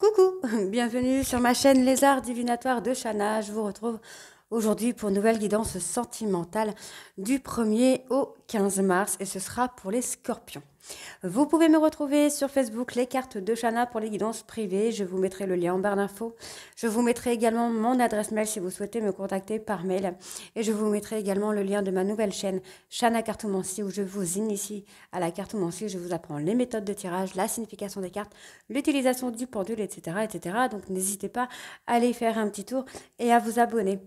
Coucou, bienvenue sur ma chaîne Les Arts Divinatoires de Shana. Je vous retrouve aujourd'hui pour une nouvelle guidance sentimentale du 1er au 15 mars et ce sera pour les scorpions. Vous pouvez me retrouver sur Facebook, les cartes de Shana pour les guidances privées. Je vous mettrai le lien en barre d'infos. Je vous mettrai également mon adresse mail si vous souhaitez me contacter par mail. Et je vous mettrai également le lien de ma nouvelle chaîne Shana Cartomancie où je vous initie à la cartomancie. Je vous apprends les méthodes de tirage, la signification des cartes, l'utilisation du pendule, etc., etc. Donc n'hésitez pas à aller faire un petit tour et à vous abonner.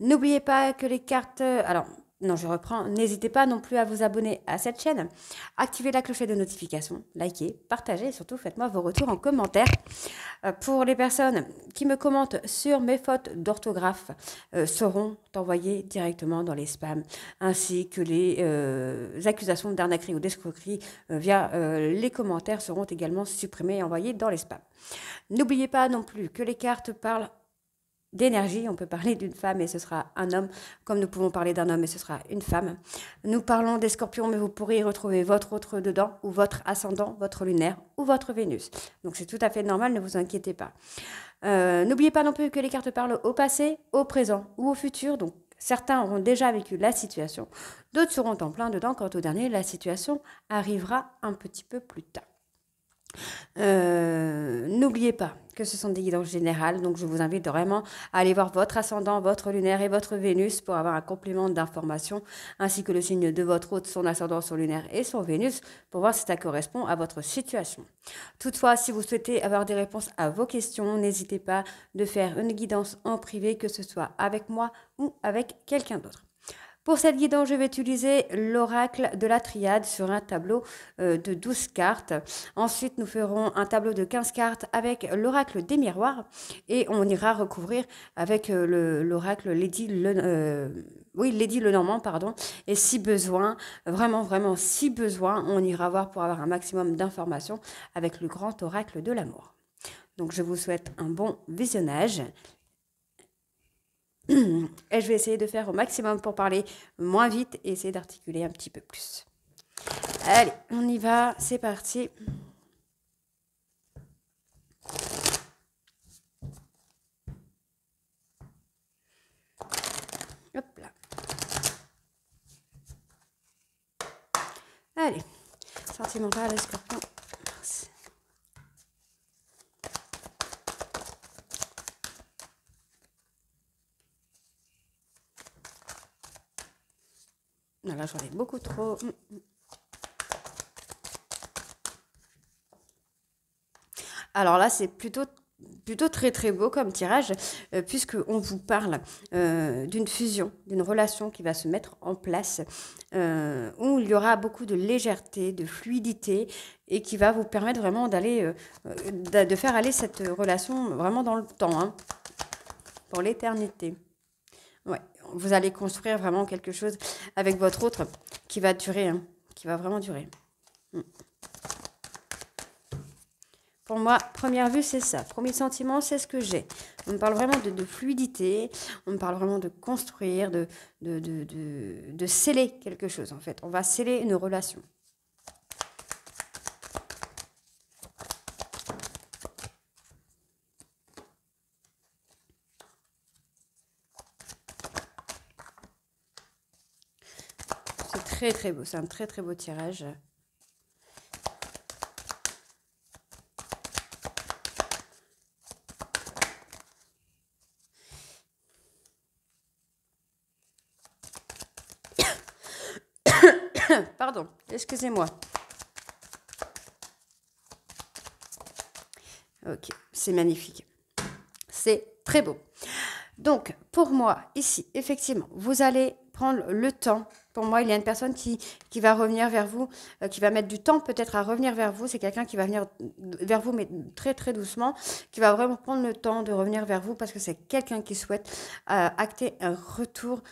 N'oubliez pas que les cartes... Alors, non, je reprends. N'hésitez pas non plus à vous abonner à cette chaîne. Activez la clochette de notification, likez, partagez et surtout faites-moi vos retours en commentaire. Pour les personnes qui me commentent sur mes fautes d'orthographe, seront envoyées directement dans les spams, ainsi que les accusations d'arnaquerie ou d'escroquerie via les commentaires seront également supprimées et envoyées dans les spams. N'oubliez pas non plus que les cartes parlent d'énergie, on peut parler d'une femme et ce sera un homme, comme nous pouvons parler d'un homme et ce sera une femme. Nous parlons des scorpions, mais vous pourrez y retrouver votre autre dedans, ou votre ascendant, votre lunaire, ou votre Vénus. Donc c'est tout à fait normal, ne vous inquiétez pas. N'oubliez pas non plus que les cartes parlent au passé, au présent ou au futur, donc certains auront déjà vécu la situation, d'autres seront en plein dedans, quant au dernier, la situation arrivera un petit peu plus tard. N'oubliez pas que ce sont des guidances générales, donc je vous invite vraiment à aller voir votre ascendant, votre lunaire et votre Vénus pour avoir un complément d'information, ainsi que le signe de votre hôte, son ascendant, son lunaire et son Vénus, pour voir si ça correspond à votre situation. Toutefois, si vous souhaitez avoir des réponses à vos questions, n'hésitez pas de faire une guidance en privé, que ce soit avec moi ou avec quelqu'un d'autre. Pour cette guidance, je vais utiliser l'oracle de la triade sur un tableau de 12 cartes. Ensuite, nous ferons un tableau de 15 cartes avec l'oracle des miroirs et on ira recouvrir avec l'oracle Lady Lenormand, pardon. Et si besoin, vraiment si besoin, on ira voir pour avoir un maximum d'informations avec le grand oracle de l'amour. Donc, je vous souhaite un bon visionnage. Et je vais essayer de faire au maximum pour parler moins vite et essayer d'articuler un petit peu plus. Allez, on y va, c'est parti. Hop là. Allez, sentimental, les scorpions. Là, j'en ai beaucoup trop. Alors là, c'est plutôt très beau comme tirage, puisqu'on vous parle d'une fusion, d'une relation qui va se mettre en place, où il y aura beaucoup de légèreté, de fluidité, et qui va vous permettre vraiment d'aller, de faire aller cette relation vraiment dans le temps, hein, pour l'éternité. Ouais, vous allez construire vraiment quelque chose avec votre autre qui va durer, hein, qui va vraiment durer. Pour moi, première vue, c'est ça. Premier sentiment, c'est ce que j'ai. On me parle vraiment de fluidité, on me parle vraiment de construire, de sceller quelque chose, en fait. On va sceller une relation. C'est très beau, c'est un très beau tirage. Pardon, excusez-moi. Ok, c'est magnifique. C'est très beau. Donc, pour moi, ici, effectivement, vous allez prendre le temps. Pour moi, il y a une personne qui va revenir vers vous, qui va mettre du temps peut-être à revenir vers vous. C'est quelqu'un qui va venir vers vous, mais très doucement, qui va vraiment prendre le temps de revenir vers vous parce que c'est quelqu'un qui souhaite acter un retour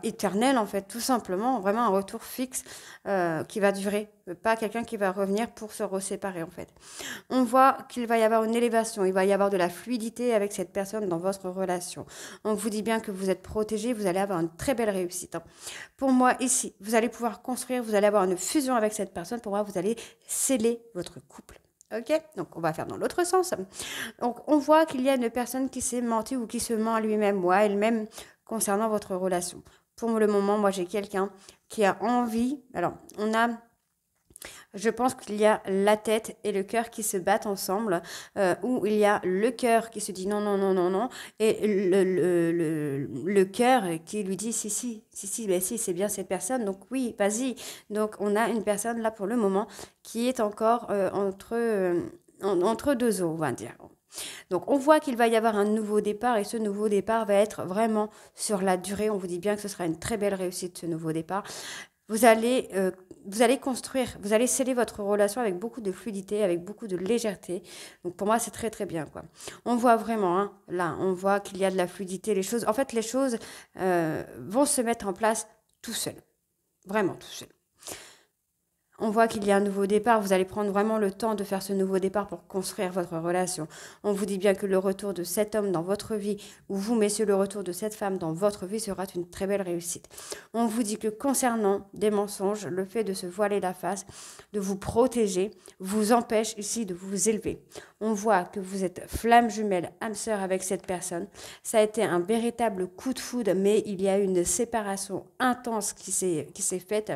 éternel, en fait, tout simplement. Vraiment un retour fixe qui va durer. Pas quelqu'un qui va revenir pour se reséparer, en fait. On voit qu'il va y avoir une élévation, il va y avoir de la fluidité avec cette personne dans votre relation. On vous dit bien que vous êtes protégé, vous allez avoir une très belle réussite. Pour moi, ici, vous allez pouvoir construire, vous allez avoir une fusion avec cette personne. Pour moi, vous allez sceller votre couple. Ok, donc on va faire dans l'autre sens. Donc on voit qu'il y a une personne qui s'est menti ou qui se ment à lui-même ou à elle-même concernant votre relation. Pour le moment, moi j'ai quelqu'un qui a envie. Alors, je pense qu'il y a la tête et le cœur qui se battent ensemble, où il y a le cœur qui se dit non, non, non, non, non, et le cœur qui lui dit si, si, si, si, ben si, c'est bien cette personne, donc oui, vas-y. Donc on a une personne là pour le moment qui est encore entre deux eaux, on va dire. Donc on voit qu'il va y avoir un nouveau départ et ce nouveau départ va être vraiment sur la durée. On vous dit bien que ce sera une très belle réussite, ce nouveau départ. Vous allez, euh, vous allez construire, vous allez sceller votre relation avec beaucoup de fluidité, avec beaucoup de légèreté. Donc pour moi, c'est très très bien, quoi. On voit vraiment, hein, là, on voit qu'il y a de la fluidité. Les choses, en fait, les choses vont se mettre en place tout seul, vraiment tout seul. On voit qu'il y a un nouveau départ. Vous allez prendre vraiment le temps de faire ce nouveau départ pour construire votre relation. On vous dit bien que le retour de cet homme dans votre vie, ou vous, messieurs, le retour de cette femme dans votre vie sera une très belle réussite. On vous dit que concernant des mensonges, le fait de se voiler la face, de vous protéger, vous empêche ici de vous élever. On voit que vous êtes flamme jumelle, âme sœur avec cette personne. Ça a été un véritable coup de foudre, mais il y a une séparation intense qui s'est faite.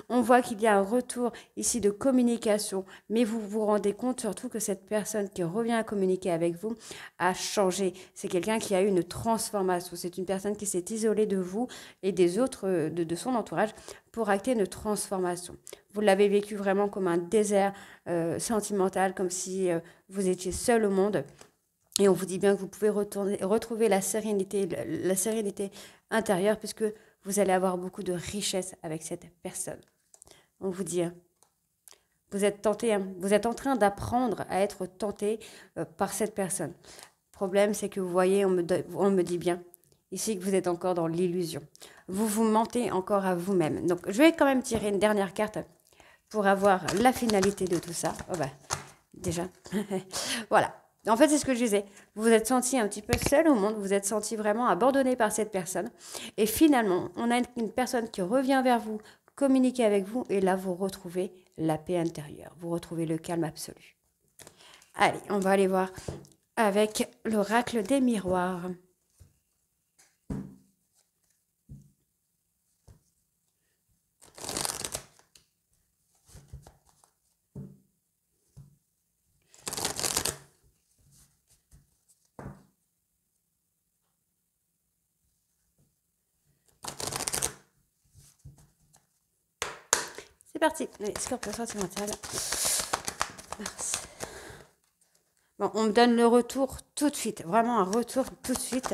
On voit qu'il y a un retour ici de communication, mais vous vous rendez compte surtout que cette personne qui revient à communiquer avec vous a changé. C'est quelqu'un qui a eu une transformation. C'est une personne qui s'est isolée de vous et des autres, de son entourage, pour acter une transformation. Vous l'avez vécu vraiment comme un désert sentimental, comme si vous étiez seul au monde. Et on vous dit bien que vous pouvez retrouver la sérénité intérieure, puisque vous allez avoir beaucoup de richesse avec cette personne. On vous dit, hein, vous êtes tenté, hein, vous êtes en train d'apprendre à être tenté par cette personne. Le problème, c'est que vous voyez, on me dit bien ici que vous êtes encore dans l'illusion. Vous vous mentez encore à vous-même. Donc, je vais quand même tirer une dernière carte pour avoir la finalité de tout ça. Oh bah, déjà. Voilà. En fait, c'est ce que je disais. Vous vous êtes senti un petit peu seul au monde, vous vous êtes senti vraiment abandonné par cette personne. Et finalement, on a une personne qui revient vers vous, communiquer avec vous, et là, vous retrouvez la paix intérieure. Vous retrouvez le calme absolu. Allez, on va aller voir avec l'oracle des miroirs. C'est parti. Allez, Scorpion sentimental. Mars. Bon, on me donne le retour tout de suite. Vraiment un retour tout de suite.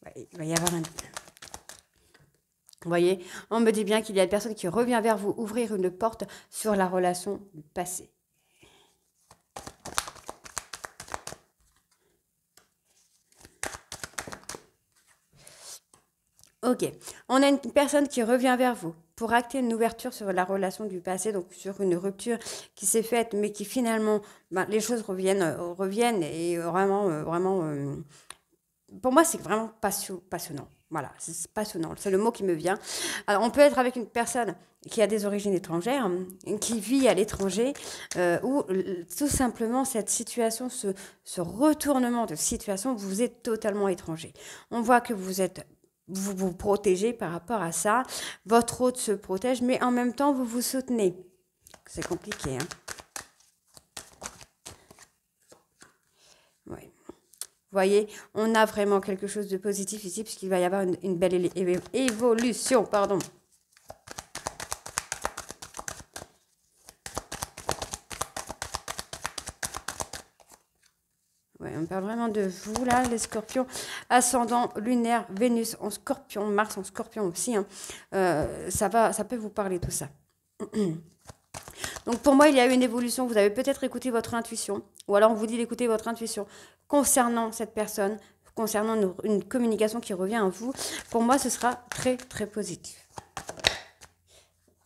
Ouais, il va y avoir un... Vous voyez, on me dit bien qu'il y a une personne qui revient vers vous ouvrir une porte sur la relation du passé. Ok, on a une personne qui revient vers vous pour acter une ouverture sur la relation du passé, donc sur une rupture qui s'est faite, mais qui finalement, ben, les choses reviennent et vraiment, pour moi, c'est vraiment passionnant. Voilà, c'est passionnant, c'est le mot qui me vient. Alors, on peut être avec une personne qui a des origines étrangères, qui vit à l'étranger, ou tout simplement cette situation, ce retournement de situation, vous êtes totalement étranger. On voit que vous vous protégez par rapport à ça, votre hôte se protège, mais en même temps, vous vous soutenez. C'est compliqué, hein. Ouais. Vous voyez, on a vraiment quelque chose de positif ici, puisqu'il va y avoir une belle évolution, pardon. Ouais, on parle vraiment de vous, là, les scorpions. Ascendant lunaire, Vénus en scorpion, Mars en scorpion aussi. Hein. Ça peut vous parler, tout ça. Donc pour moi, il y a eu une évolution. Vous avez peut-être écouté votre intuition, ou alors on vous dit d'écouter votre intuition concernant cette personne, concernant une communication qui revient à vous. Pour moi, ce sera très, très positif.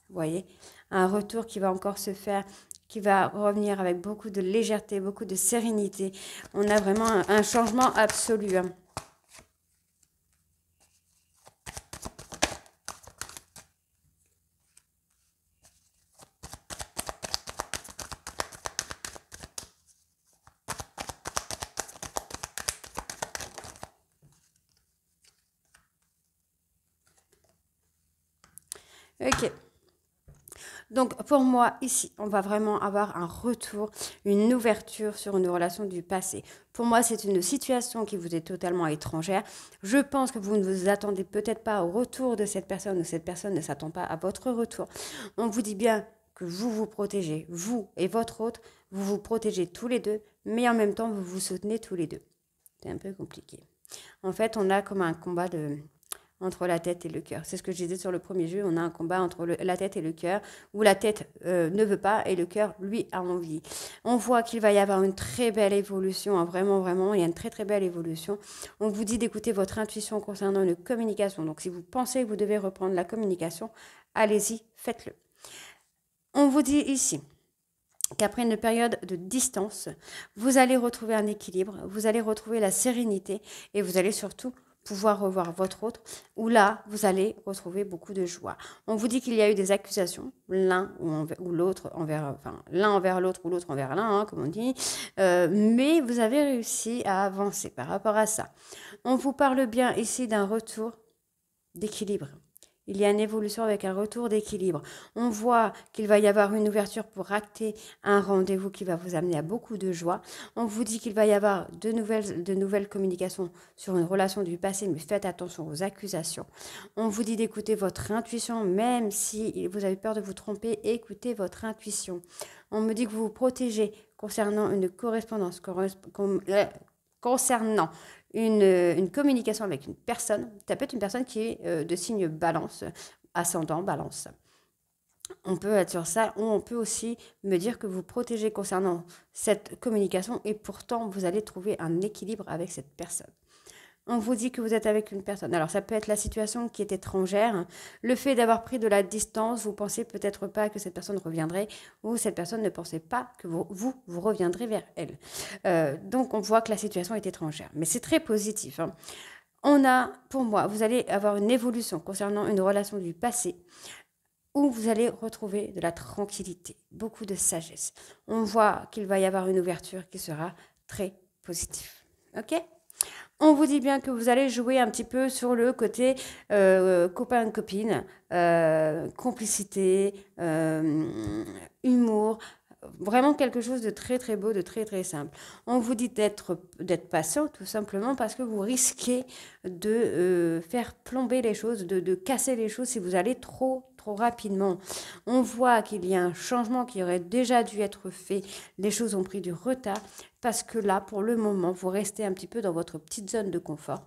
Vous voyez, un retour qui va encore se faire, qui va revenir avec beaucoup de légèreté, beaucoup de sérénité. On a vraiment un changement absolu. Hein. Ok. Donc pour moi, ici, on va vraiment avoir un retour, une ouverture sur une relation du passé. Pour moi, c'est une situation qui vous est totalement étrangère. Je pense que vous ne vous attendez peut-être pas au retour de cette personne ou cette personne ne s'attend pas à votre retour. On vous dit bien que vous vous protégez, vous et votre autre, vous vous protégez tous les deux, mais en même temps, vous vous soutenez tous les deux. C'est un peu compliqué. En fait, on a comme un combat entre la tête et le cœur. C'est ce que je disais sur le premier jeu, on a un combat entre la tête et le cœur, où la tête ne veut pas et le cœur, lui, a envie. On voit qu'il va y avoir une très belle évolution, hein, vraiment, vraiment, il y a une très très belle évolution. On vous dit d'écouter votre intuition concernant une communication. Donc si vous pensez que vous devez reprendre la communication, allez-y, faites-le. On vous dit ici qu'après une période de distance, vous allez retrouver un équilibre, vous allez retrouver la sérénité et vous allez surtout pouvoir revoir votre autre, où là, vous allez retrouver beaucoup de joie. On vous dit qu'il y a eu des accusations, l'un ou l'autre envers, enfin, l'un envers l'autre ou l'autre envers l'un, hein, comme on dit, mais vous avez réussi à avancer par rapport à ça. On vous parle bien ici d'un retour d'équilibre. Il y a une évolution avec un retour d'équilibre. On voit qu'il va y avoir une ouverture pour acter un rendez-vous qui va vous amener à beaucoup de joie. On vous dit qu'il va y avoir de nouvelles communications sur une relation du passé, mais faites attention aux accusations. On vous dit d'écouter votre intuition, même si vous avez peur de vous tromper, écoutez votre intuition. On me dit que vous vous protégez concernant une correspondance, concernant une communication avec une personne. Ça peut être une personne qui est de signe balance, ascendant balance. On peut être sur ça, ou on peut aussi me dire que vous protégez concernant cette communication et pourtant vous allez trouver un équilibre avec cette personne. On vous dit que vous êtes avec une personne. Alors ça peut être la situation qui est étrangère, le fait d'avoir pris de la distance, vous pensez peut-être pas que cette personne reviendrait ou cette personne ne pensait pas que vous reviendrez vers elle. Donc on voit que la situation est étrangère, mais c'est très positif. Hein. On a, pour moi, vous allez avoir une évolution concernant une relation du passé où vous allez retrouver de la tranquillité, beaucoup de sagesse. On voit qu'il va y avoir une ouverture qui sera très positive. Ok ? On vous dit bien que vous allez jouer un petit peu sur le côté copain-copine, complicité, humour, vraiment quelque chose de très très beau, de très très simple. On vous dit d'être patient tout simplement parce que vous risquez de faire plomber les choses, de casser les choses si vous allez trop rapidement. On voit qu'il y a un changement qui aurait déjà dû être fait. Les choses ont pris du retard parce que là, pour le moment, vous restez un petit peu dans votre petite zone de confort.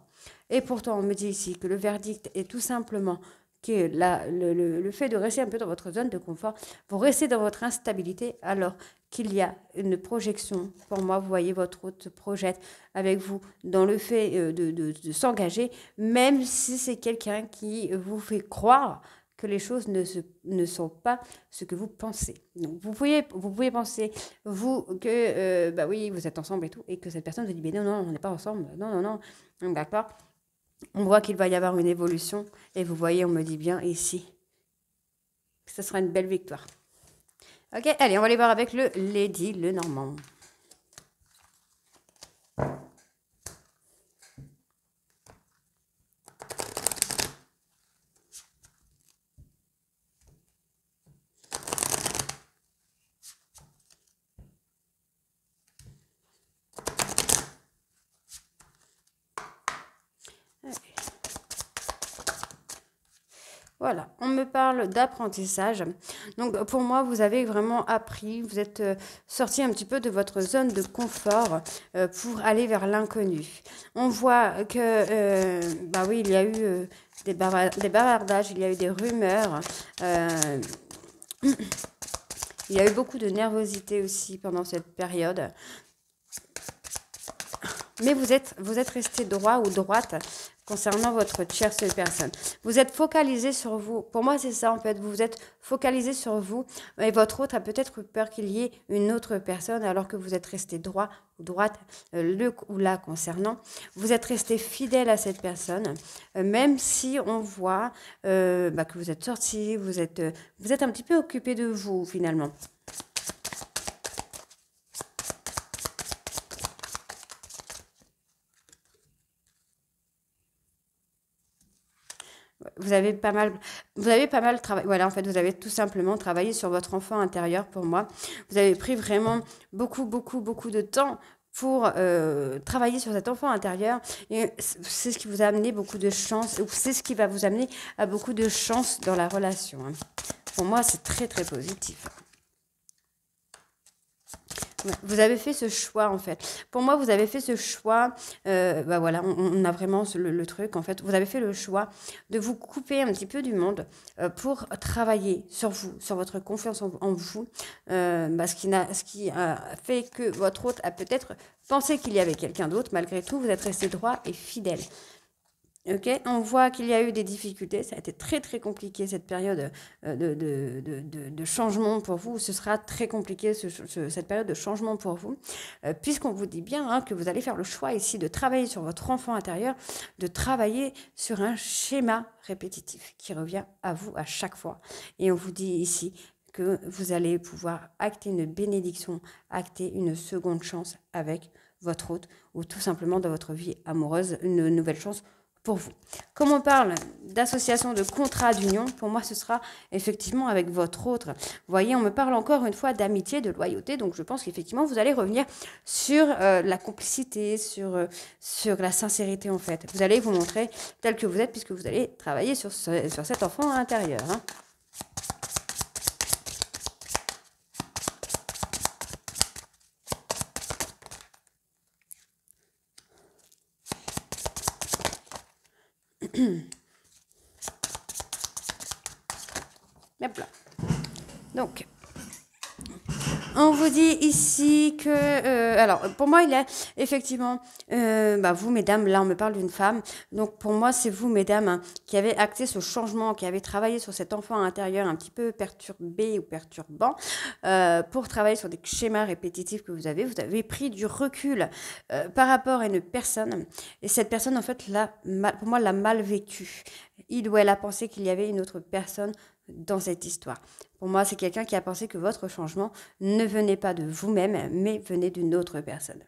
Et pourtant, on me dit ici que le verdict est tout simplement que le fait de rester un peu dans votre zone de confort, vous restez dans votre instabilité alors qu'il y a une projection. Pour moi, vous voyez votre hôte se projette avec vous dans le fait de s'engager, même si c'est quelqu'un qui vous fait croire que les choses ne sont pas ce que vous pensez. Donc, vous pouvez penser, vous, que, bah oui, vous êtes ensemble et tout, et que cette personne vous dit, mais non, non, on n'est pas ensemble, non, non, non, d'accord. On voit qu'il va y avoir une évolution, et vous voyez, on me dit bien ici, que ce sera une belle victoire. Ok, allez, on va aller voir avec le Lady Lenormand. Voilà, on me parle d'apprentissage. Donc pour moi, vous avez vraiment appris, vous êtes sorti un petit peu de votre zone de confort pour aller vers l'inconnu. On voit que, bah oui, il y a eu des bavardages, il y a eu des rumeurs. Il y a eu beaucoup de nervosité aussi pendant cette période. Mais vous êtes resté droit ou droite concernant votre tierce personne. Vous êtes focalisé sur vous. Pour moi, c'est ça en fait. Vous êtes focalisé sur vous et votre autre a peut-être peur qu'il y ait une autre personne alors que vous êtes resté droit ou droite, le ou la concernant. Vous êtes resté fidèle à cette personne, même si on voit que vous êtes sorti, vous êtes un petit peu occupé de vous finalement. vous avez pas mal, vous avez pas mal travaillé. Voilà, en fait, vous avez tout simplement travaillé sur votre enfant intérieur pour moi. Vous avez pris vraiment beaucoup de temps pour travailler sur cet enfant intérieur. Et c'est ce qui vous a amené beaucoup de chance, ou c'est ce qui va vous amener à beaucoup de chance dans la relation. Hein. Pour moi, c'est très positif. Ouais, vous avez fait ce choix en fait. Pour moi, vous avez fait ce choix. Bah voilà, on a vraiment le truc en fait. Vous avez fait le choix de vous couper un petit peu du monde pour travailler sur vous, sur votre confiance en vous. Ce qui a fait que votre hôte a peut-être pensé qu'il y avait quelqu'un d'autre. Malgré tout, vous êtes resté droit et fidèle. Ok, on voit qu'il y a eu des difficultés. Ça a été très compliqué cette période de changement pour vous. Ce sera très compliqué cette période de changement pour vous, puisqu'on vous dit bien hein, que vous allez faire le choix ici de travailler sur votre enfant intérieur, de travailler sur un schéma répétitif qui revient à vous à chaque fois. Et on vous dit ici que vous allez pouvoir acter une bénédiction, acter une seconde chance avec votre hôte, ou tout simplement dans votre vie amoureuse, une nouvelle chance pour vous. Comme on parle d'association, de contrat d'union, pour moi, ce sera effectivement avec votre autre. Vous voyez, on me parle encore une fois d'amitié, de loyauté, donc je pense qu'effectivement, vous allez revenir sur la complicité, sur la sincérité, en fait. Vous allez vous montrer tel que vous êtes, puisque vous allez travailler sur cet enfant intérieur. Hein. Hop là. Donc, on vous dit ici que... alors, pour moi, il est effectivement... vous, mesdames, là, on me parle d'une femme. Donc, pour moi, c'est vous, mesdames, hein, qui avez acté ce changement, qui avez travaillé sur cet enfant intérieur un petit peu perturbé ou perturbant, pour travailler sur des schémas répétitifs que vous avez. Vous avez pris du recul par rapport à une personne. Et cette personne, en fait, pour moi, l'a mal vécu. Il ou elle a pensé qu'il y avait une autre personne dans cette histoire. Pour moi, c'est quelqu'un qui a pensé que votre changement ne venait pas de vous-même, mais venait d'une autre personne.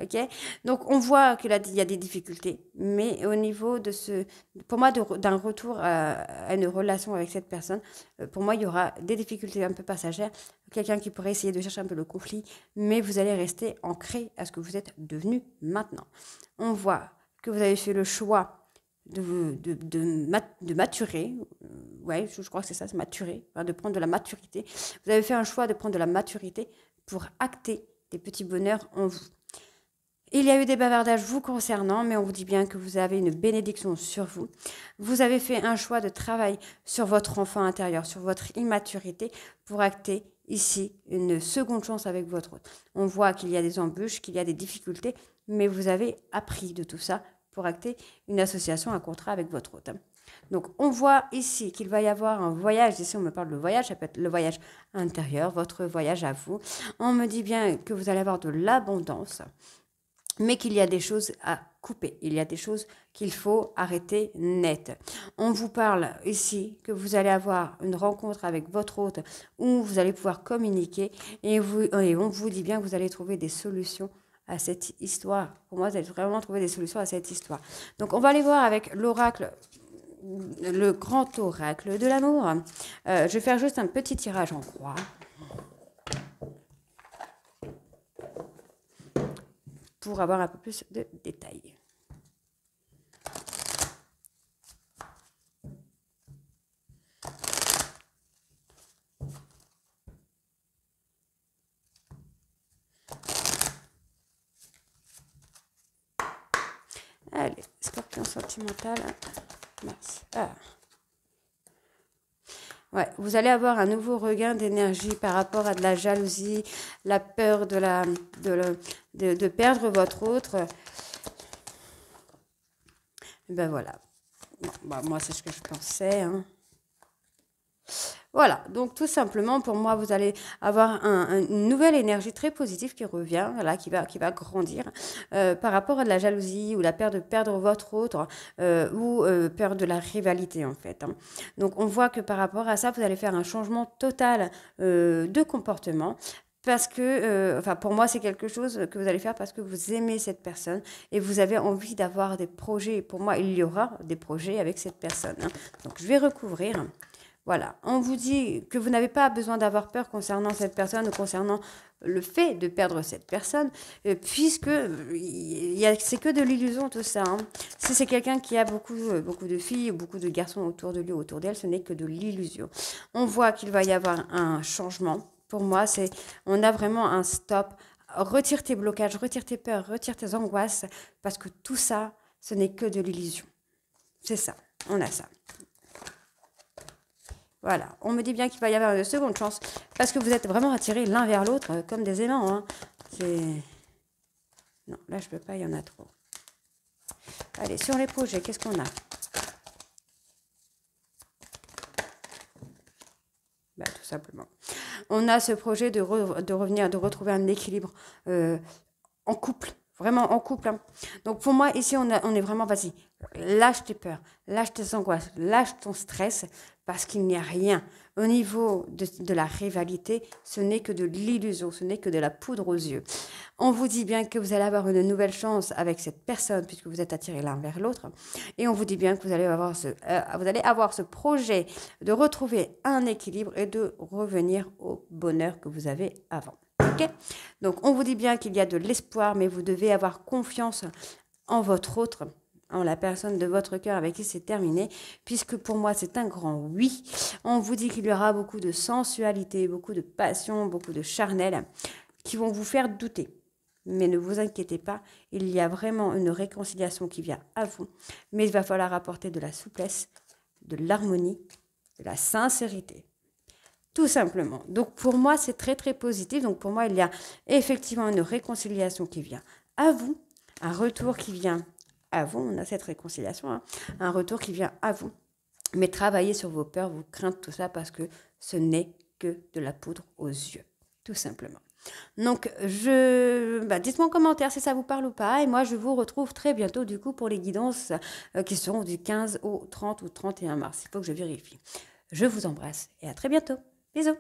Ok, donc on voit qu'il y a des difficultés, mais au niveau de pour moi, d'un retour à une relation avec cette personne, pour moi, il y aura des difficultés un peu passagères, quelqu'un qui pourrait essayer de chercher un peu le conflit, mais vous allez rester ancré à ce que vous êtes devenu maintenant. On voit que vous avez fait le choix de maturer, ouais, je crois que c'est ça, c'est maturer, enfin, de prendre de la maturité. Vous avez fait un choix de prendre de la maturité pour acter des petits bonheurs en vous. Il y a eu des bavardages vous concernant, mais on vous dit bien que vous avez une bénédiction sur vous. Vous avez fait un choix de travail sur votre enfant intérieur, sur votre immaturité, pour acter ici une seconde chance avec votre hôte. On voit qu'il y a des embûches, qu'il y a des difficultés, mais vous avez appris de tout ça pour acter une association, un contrat avec votre hôte. Donc, on voit ici qu'il va y avoir un voyage. Ici, on me parle de voyage. Ça peut être le voyage intérieur, votre voyage à vous. On me dit bien que vous allez avoir de l'abondance, mais qu'il y a des choses à couper. Il y a des choses qu'il faut arrêter net. On vous parle ici que vous allez avoir une rencontre avec votre hôte où vous allez pouvoir communiquer et on vous dit bien que vous allez trouver des solutions à cette histoire. Pour moi, vous allez vraiment trouver des solutions à cette histoire. Donc, on va aller voir avec l'oracle, le grand oracle de l'amour. Je vais faire juste un petit tirage en croix. Pour avoir un peu plus de détails. Allez, scorpion sentimental. Mars. Ah. Ouais, vous allez avoir un nouveau regain d'énergie par rapport à de la jalousie, la peur de perdre votre autre. Et ben voilà. Bon, moi, c'est ce que je pensais. Hein. Voilà, donc tout simplement, pour moi, vous allez avoir une nouvelle énergie très positive qui revient, là, qui va grandir par rapport à de la jalousie ou la peur de perdre votre autre ou peur de la rivalité, en fait. Hein. Donc, on voit que par rapport à ça, vous allez faire un changement total de comportement parce que, enfin, pour moi, c'est quelque chose que vous allez faire parce que vous aimez cette personne et vous avez envie d'avoir des projets. Pour moi, il y aura des projets avec cette personne, hein. Donc, je vais recouvrir. Voilà, on vous dit que vous n'avez pas besoin d'avoir peur concernant cette personne ou concernant le fait de perdre cette personne, puisque c'est que de l'illusion tout ça, hein. Si c'est quelqu'un qui a beaucoup de filles, beaucoup de garçons autour de lui, autour d'elle, ce n'est que de l'illusion. On voit qu'il va y avoir un changement. Pour moi, on a vraiment un stop. Retire tes blocages, retire tes peurs, retire tes angoisses, parce que tout ça, ce n'est que de l'illusion. C'est ça, on a ça. Voilà, on me dit bien qu'il va y avoir une seconde chance, parce que vous êtes vraiment attirés l'un vers l'autre, comme des aimants, hein. Non, là je peux pas, il y en a trop. Allez, sur les projets, qu'est-ce qu'on a? Bah, tout simplement. On a ce projet de revenir, de retrouver un équilibre en couple, vraiment en couple, hein. Donc pour moi, ici, on est vraiment, vas-y, lâche tes peurs, lâche tes angoisses, lâche ton stress, parce qu'il n'y a rien. Au niveau de la rivalité, ce n'est que de l'illusion, ce n'est que de la poudre aux yeux. On vous dit bien que vous allez avoir une nouvelle chance avec cette personne, puisque vous êtes attirés l'un vers l'autre. Et on vous dit bien que vous allez avoir ce projet de retrouver un équilibre et de revenir au bonheur que vous avez avant. Okay. Donc, on vous dit bien qu'il y a de l'espoir, mais vous devez avoir confiance en votre autre, en la personne de votre cœur avec qui c'est terminé, puisque pour moi, c'est un grand oui. On vous dit qu'il y aura beaucoup de sensualité, beaucoup de passion, beaucoup de charnel qui vont vous faire douter. Mais ne vous inquiétez pas, il y a vraiment une réconciliation qui vient à vous, mais il va falloir apporter de la souplesse, de l'harmonie, de la sincérité. Tout simplement. Donc pour moi, c'est très très positif. Donc pour moi, il y a effectivement une réconciliation qui vient à vous, un retour qui vient à vous. On a cette réconciliation, hein, un retour qui vient à vous. Mais travaillez sur vos peurs, vos craintes, tout ça, parce que ce n'est que de la poudre aux yeux. Tout simplement. Donc, dites-moi en commentaire si ça vous parle ou pas. Et moi, je vous retrouve très bientôt, du coup, pour les guidances qui seront du 15 au 30 ou 31 mars. Il faut que je vérifie. Je vous embrasse et à très bientôt. Bisous.